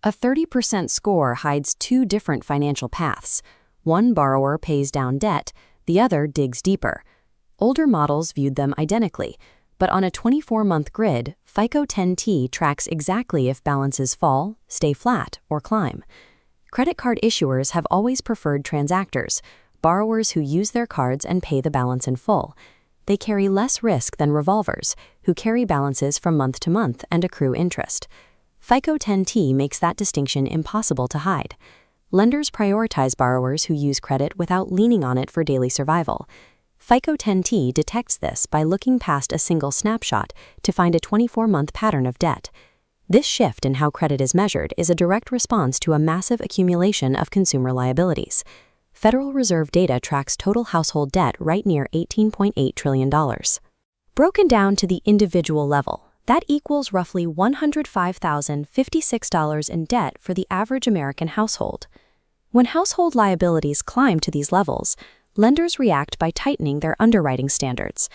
A 30% score hides two different financial paths. One borrower pays down debt, the other digs deeper. Older models viewed them identically, but on a 24-month grid, FICO Ten T tracks exactly if balances fall, stay flat, or climb. Credit card issuers have always preferred transactors, borrowers who use their cards and pay the balance in full. They carry less risk than revolvers, who carry balances from month to month and accrue interest. FICO Ten T makes that distinction impossible to hide. Lenders prioritize borrowers who use credit without leaning on it for daily survival. FICO Ten T detects this by looking past a single snapshot to find a 24-month pattern of debt. This shift in how credit is measured is a direct response to a massive accumulation of consumer liabilities. Federal Reserve data tracks total household debt right near $18.8 trillion. Broken down to the individual level, that equals roughly $105,056 in debt for the average American household. When household liabilities climb to these levels, lenders react by tightening their underwriting standards.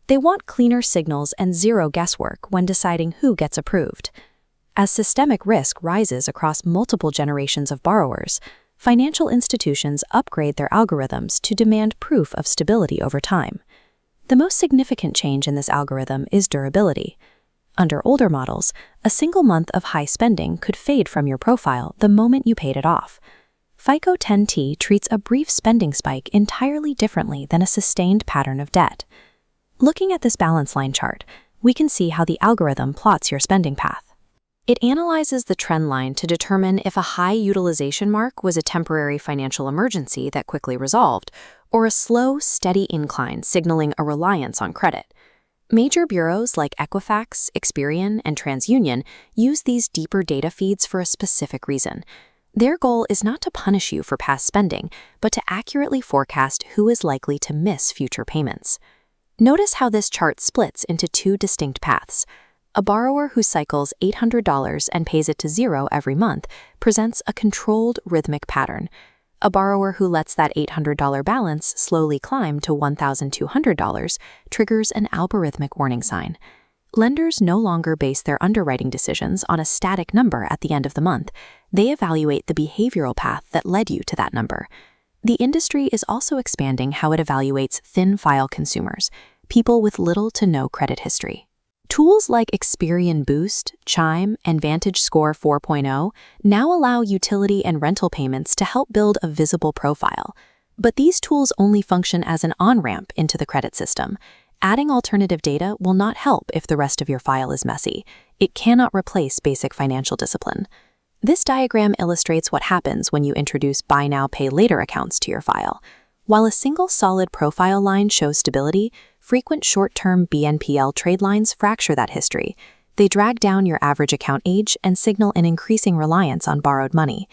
They want cleaner signals and zero guesswork when deciding who gets approved. As systemic risk rises across multiple generations of borrowers, financial institutions upgrade their algorithms to demand proof of stability over time. The most significant change in this algorithm is durability. Under older models, a single month of high spending could fade from your profile the moment you paid it off. FICO Ten T treats a brief spending spike entirely differently than a sustained pattern of debt. Looking at this balance line chart, we can see how the algorithm plots your spending path. It analyzes the trend line to determine if a high utilization mark was a temporary financial emergency that quickly resolved, or a slow, steady incline signaling a reliance on credit. Major bureaus like Equifax, Experian, and TransUnion use these deeper data feeds for a specific reason. Their goal is not to punish you for past spending, but to accurately forecast who is likely to miss future payments. Notice how this chart splits into two distinct paths. A borrower who cycles $800 and pays it to zero every month presents a controlled, rhythmic pattern. A borrower who lets that $800 balance slowly climb to $1,200 triggers an algorithmic warning sign. Lenders no longer base their underwriting decisions on a static number at the end of the month. They evaluate the behavioral path that led you to that number. The industry is also expanding how it evaluates thin-file consumers, people with little to no credit history. Tools like Experian Boost, Chime, and VantageScore 4.0 now allow utility and rental payments to help build a visible profile. But these tools only function as an on-ramp into the credit system. Adding alternative data will not help if the rest of your file is messy. It cannot replace basic financial discipline. This diagram illustrates what happens when you introduce buy now, pay later accounts to your file. While a single solid profile line shows stability, frequent short-term BNPL trade lines fracture that history. They drag down your average account age and signal an increasing reliance on borrowed money.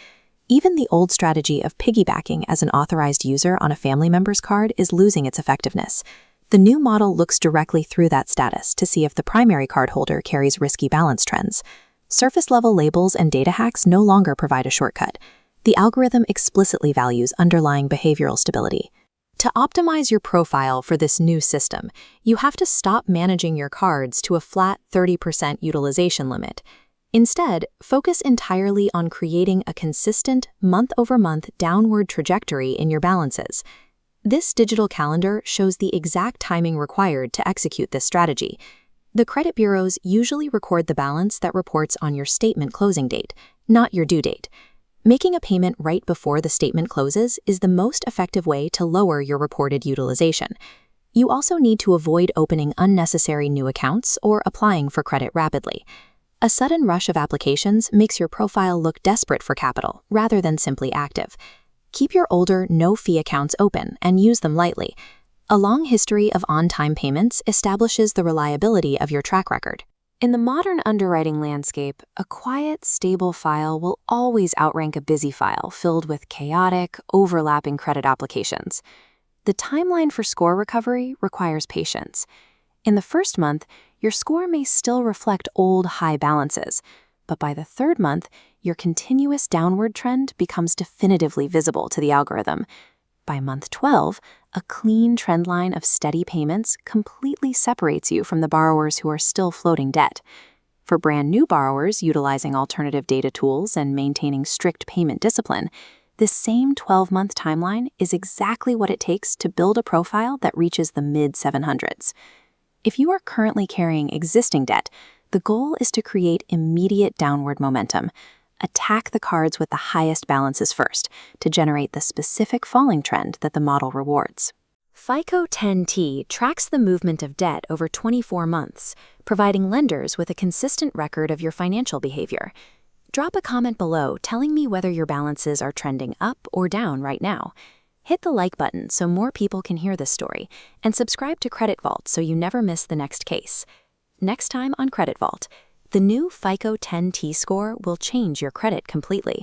Even the old strategy of piggybacking as an authorized user on a family member's card is losing its effectiveness. The new model looks directly through that status to see if the primary cardholder carries risky balance trends. Surface-level labels and data hacks no longer provide a shortcut. The algorithm explicitly values underlying behavioral stability. To optimize your profile for this new system, you have to stop managing your cards to a flat 30% utilization limit. Instead, focus entirely on creating a consistent, month-over-month downward trajectory in your balances. This digital calendar shows the exact timing required to execute this strategy. The credit bureaus usually record the balance that reports on your statement closing date, not your due date. Making a payment right before the statement closes is the most effective way to lower your reported utilization. You also need to avoid opening unnecessary new accounts or applying for credit rapidly. A sudden rush of applications makes your profile look desperate for capital rather than simply active. Keep your older, no-fee accounts open and use them lightly. A long history of on-time payments establishes the reliability of your track record. In the modern underwriting landscape, a quiet, stable file will always outrank a busy file filled with chaotic, overlapping credit applications. The timeline for score recovery requires patience. In the first month, your score may still reflect old high balances, but by the third month, your continuous downward trend becomes definitively visible to the algorithm. By month 12, a clean trend line of steady payments completely separates you from the borrowers who are still floating debt. For brand new borrowers utilizing alternative data tools and maintaining strict payment discipline, this same 12-month timeline is exactly what it takes to build a profile that reaches the mid-700s. If you are currently carrying existing debt, the goal is to create immediate downward momentum. Attack the cards with the highest balances first to generate the specific falling trend that the model rewards. FICO Ten T tracks the movement of debt over 24 months, providing lenders with a consistent record of your financial behavior. Drop a comment below telling me whether your balances are trending up or down right now. Hit the like button so more people can hear this story, and subscribe to CreditVault so you never miss the next case. Next time on CreditVault, the new FICO Ten T score will change your credit completely.